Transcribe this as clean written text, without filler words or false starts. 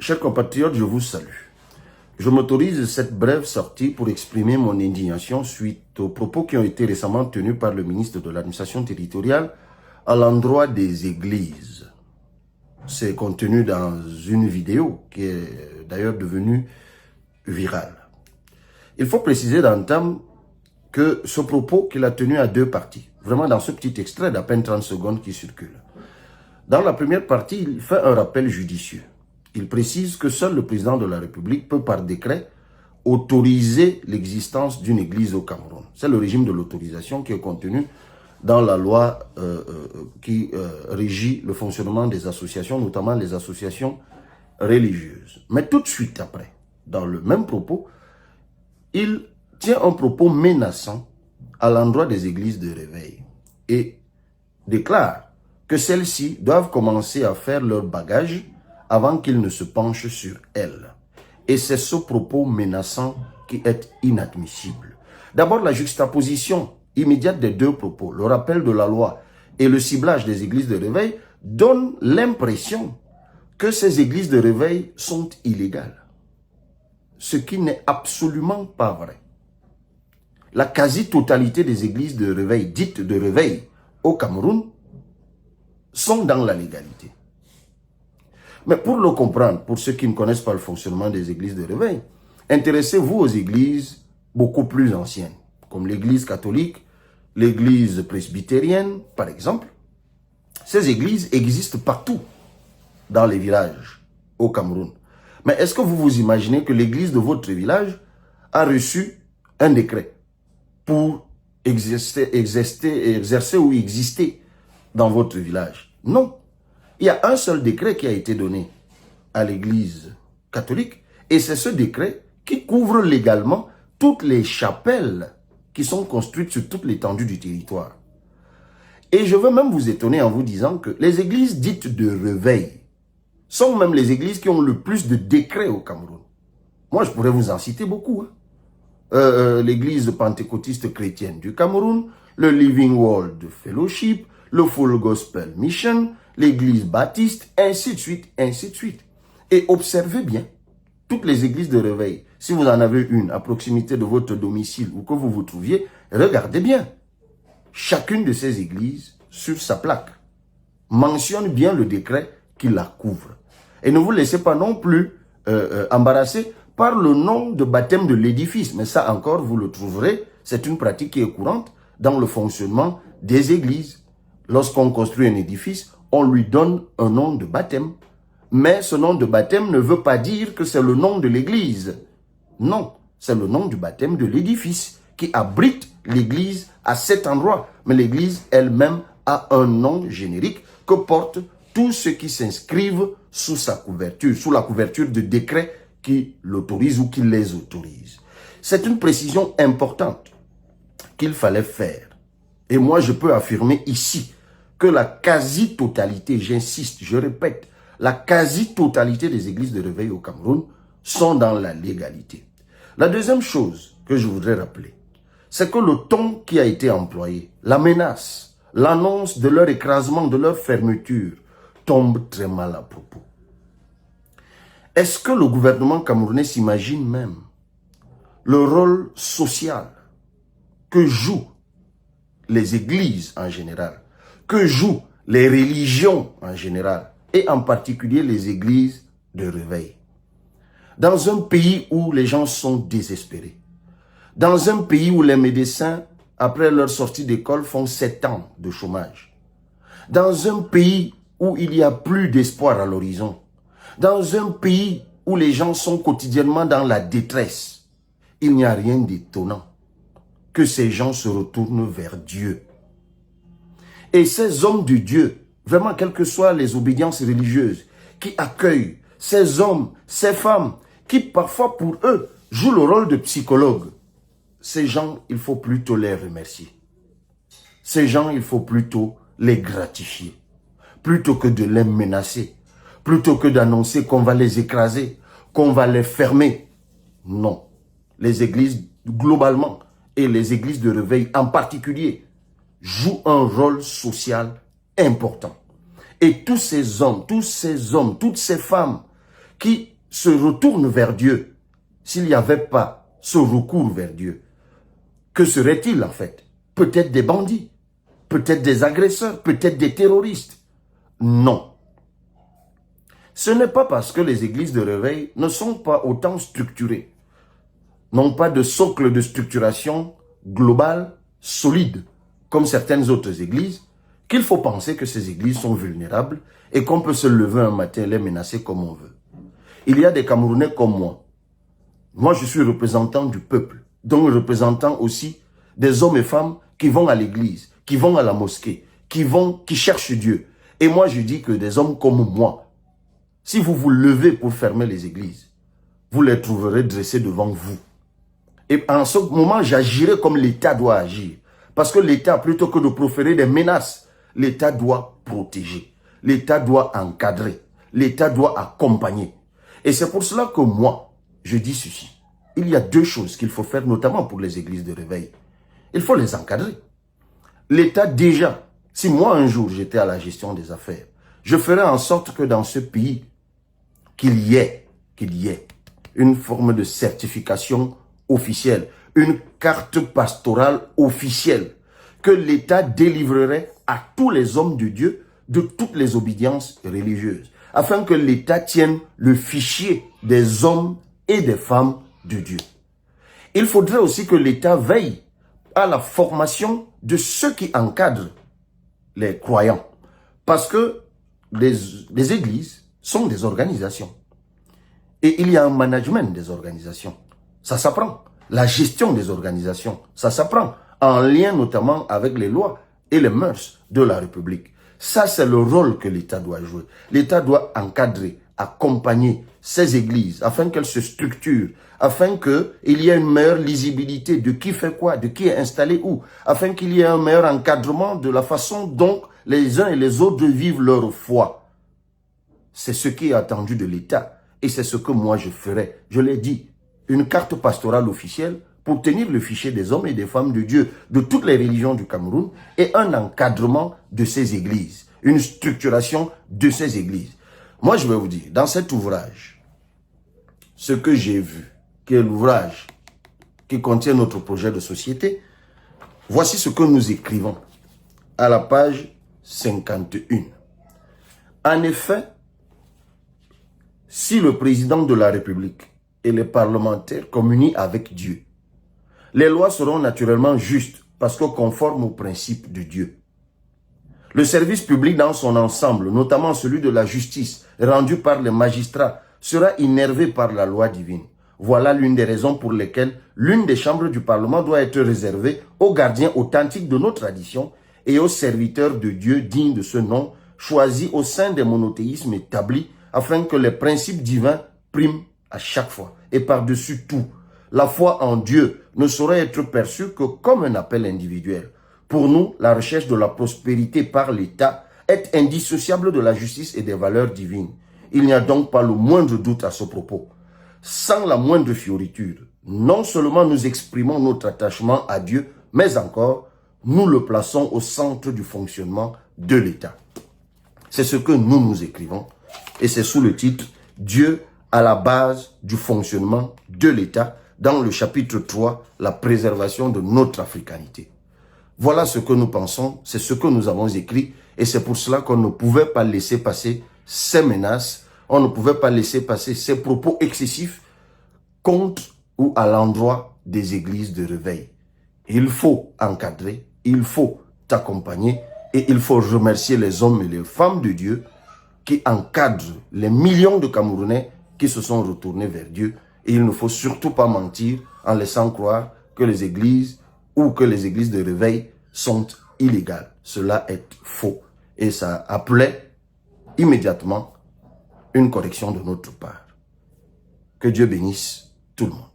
Chers compatriotes, je vous salue. Je m'autorise cette brève sortie pour exprimer mon indignation suite aux propos qui ont été récemment tenus par le ministre de l'Administration territoriale à l'endroit des églises. C'est contenu dans une vidéo qui est d'ailleurs devenue virale. Il faut préciser d'entame que ce propos qu'il a tenu à deux parties, vraiment dans ce petit extrait d'à peine 30 secondes qui circule. Dans la première partie, il fait un rappel judicieux. Il précise que seul le président de la République peut par décret autoriser l'existence d'une église au Cameroun. C'est le régime de l'autorisation qui est contenu dans la loi qui régit le fonctionnement des associations, notamment les associations religieuses. Mais tout de suite après, dans le même propos, il tient un propos menaçant à l'endroit des églises de réveil et déclare que celles-ci doivent commencer à faire leur bagage avant qu'ils ne se penchent sur elles. Et c'est ce propos menaçant qui est inadmissible. D'abord, la juxtaposition immédiate des deux propos, le rappel de la loi et le ciblage des églises de réveil, donne l'impression que ces églises de réveil sont illégales. Ce qui n'est absolument pas vrai. La quasi-totalité des églises de réveil, dites de réveil au Cameroun, sont dans la légalité. Mais pour le comprendre, pour ceux qui ne connaissent pas le fonctionnement des églises de réveil, intéressez-vous aux églises beaucoup plus anciennes, comme l'église catholique, l'église presbytérienne, par exemple. Ces églises existent partout dans les villages au Cameroun. Mais est-ce que vous vous imaginez que l'église de votre village a reçu un décret pour exercer ou exister dans votre village? Non. Il y a un seul décret qui a été donné à l'église catholique et c'est ce décret qui couvre légalement toutes les chapelles qui sont construites sur toute l'étendue du territoire. Et je veux même vous étonner en vous disant que les églises dites de réveil sont même les églises qui ont le plus de décrets au Cameroun. Moi, je pourrais vous en citer beaucoup. L'église pentecôtiste chrétienne du Cameroun, le Living World Fellowship, le Full Gospel Mission, l'église baptiste, ainsi de suite, ainsi de suite. Et observez bien, toutes les églises de réveil, si vous en avez une à proximité de votre domicile ou que vous vous trouviez, regardez bien. Chacune de ces églises, sur sa plaque, mentionne bien le décret qui la couvre. Et ne vous laissez pas non plus embarrasser par le nom de baptême de l'édifice. Mais ça encore, vous le trouverez, c'est une pratique qui est courante dans le fonctionnement des églises. Lorsqu'on construit un édifice, on lui donne un nom de baptême. Mais ce nom de baptême ne veut pas dire que c'est le nom de l'église. Non, c'est le nom du baptême de l'édifice qui abrite l'église à cet endroit. Mais l'église elle-même a un nom générique que portent tous ceux qui s'inscrivent sous sa couverture, sous la couverture de décrets qui l'autorisent ou qui les autorisent. C'est une précision importante qu'il fallait faire. Et moi, je peux affirmer ici que la quasi-totalité, j'insiste, je répète, la quasi-totalité des églises de réveil au Cameroun sont dans la légalité. La deuxième chose que je voudrais rappeler, c'est que le ton qui a été employé, la menace, l'annonce de leur écrasement, de leur fermeture, tombe très mal à propos. Est-ce que le gouvernement camerounais s'imagine même le rôle social que jouent les églises en général, que jouent les religions en général, et en particulier les églises de réveil? Dans un pays où les gens sont désespérés, dans un pays où les médecins, après leur sortie d'école, font 7 ans de chômage, dans un pays où il n'y a plus d'espoir à l'horizon, dans un pays où les gens sont quotidiennement dans la détresse, il n'y a rien d'étonnant que ces gens se retournent vers Dieu. Et ces hommes de Dieu, vraiment quelles que soient les obédiences religieuses, qui accueillent ces hommes, ces femmes, qui parfois pour eux jouent le rôle de psychologues, ces gens, il faut plutôt les remercier. Ces gens, il faut plutôt les gratifier, plutôt que de les menacer, plutôt que d'annoncer qu'on va les écraser, qu'on va les fermer. Non. Les églises, globalement, et les églises de réveil en particulier, jouent un rôle social important. Et tous ces hommes, toutes ces femmes qui se retournent vers Dieu, s'il n'y avait pas ce recours vers Dieu, que serait-il en fait? Peut-être des bandits, peut-être des agresseurs, peut-être des terroristes. Non. Ce n'est pas parce que les églises de réveil ne sont pas autant structurées, n'ont pas de socle de structuration globale, solide, comme certaines autres églises, qu'il faut penser que ces églises sont vulnérables et qu'on peut se lever un matin et les menacer comme on veut. Il y a des Camerounais comme moi. Moi, je suis représentant du peuple, donc représentant aussi des hommes et femmes qui vont à l'église, qui vont à la mosquée, qui cherchent Dieu. Et moi, je dis que des hommes comme moi, si vous vous levez pour fermer les églises, vous les trouverez dressés devant vous. Et en ce moment, j'agirai comme l'État doit agir. Parce que l'État, plutôt que de proférer des menaces, l'État doit protéger. L'État doit encadrer. L'État doit accompagner. Et c'est pour cela que moi, je dis ceci. Il y a deux choses qu'il faut faire, notamment pour les églises de réveil. Il faut les encadrer. L'État déjà, si moi un jour j'étais à la gestion des affaires, je ferais en sorte que dans ce pays, qu'il y ait une forme de certification officielle, une carte pastorale officielle, que l'État délivrerait à tous les hommes de Dieu de toutes les obédiences religieuses, afin que l'État tienne le fichier des hommes et des femmes de Dieu. Il faudrait aussi que l'État veille à la formation de ceux qui encadrent les croyants, parce que les églises sont des organisations. Et il y a un management des organisations. Ça s'apprend. La gestion des organisations, ça s'apprend. En lien notamment avec les lois et les mœurs de la République. Ça, c'est le rôle que l'État doit jouer. L'État doit encadrer, accompagner ces églises afin qu'elles se structurent, afin qu'il y ait une meilleure lisibilité de qui fait quoi, de qui est installé où, afin qu'il y ait un meilleur encadrement de la façon dont les uns et les autres vivent leur foi. C'est ce qui est attendu de l'État. Et c'est ce que moi je ferai. Je l'ai dit, une carte pastorale officielle pour tenir le fichier des hommes et des femmes de Dieu de toutes les religions du Cameroun et un encadrement de ces églises, une structuration de ces églises. Moi je vais vous dire, dans cet ouvrage, ce que j'ai vu, qui est l'ouvrage qui contient notre projet de société, voici ce que nous écrivons à la page 51. En effet, si le président de la République et les parlementaires communient avec Dieu, les lois seront naturellement justes parce que conformes aux principes de Dieu. Le service public dans son ensemble, notamment celui de la justice rendu par les magistrats, sera innervé par la loi divine. Voilà l'une des raisons pour lesquelles l'une des chambres du Parlement doit être réservée aux gardiens authentiques de nos traditions et aux serviteurs de Dieu dignes de ce nom, choisis au sein des monothéismes établis afin que les principes divins priment à chaque fois. Et par-dessus tout, la foi en Dieu ne saurait être perçue que comme un appel individuel. Pour nous, la recherche de la prospérité par l'État est indissociable de la justice et des valeurs divines. Il n'y a donc pas le moindre doute à ce propos. Sans la moindre fioriture, non seulement nous exprimons notre attachement à Dieu, mais encore, nous le plaçons au centre du fonctionnement de l'État. C'est ce que nous écrivons. Et c'est sous le titre « Dieu à la base du fonctionnement de l'État » dans le chapitre 3, la préservation de notre africanité. Voilà ce que nous pensons, c'est ce que nous avons écrit et c'est pour cela qu'on ne pouvait pas laisser passer ces menaces, on ne pouvait pas laisser passer ces propos excessifs contre ou à l'endroit des églises de réveil. Il faut encadrer, il faut t'accompagner et il faut remercier les hommes et les femmes de Dieu qui encadrent les millions de Camerounais qui se sont retournés vers Dieu. Et il ne faut surtout pas mentir en laissant croire que les églises ou que les églises de réveil sont illégales. Cela est faux. Et ça appelait immédiatement une correction de notre part. Que Dieu bénisse tout le monde.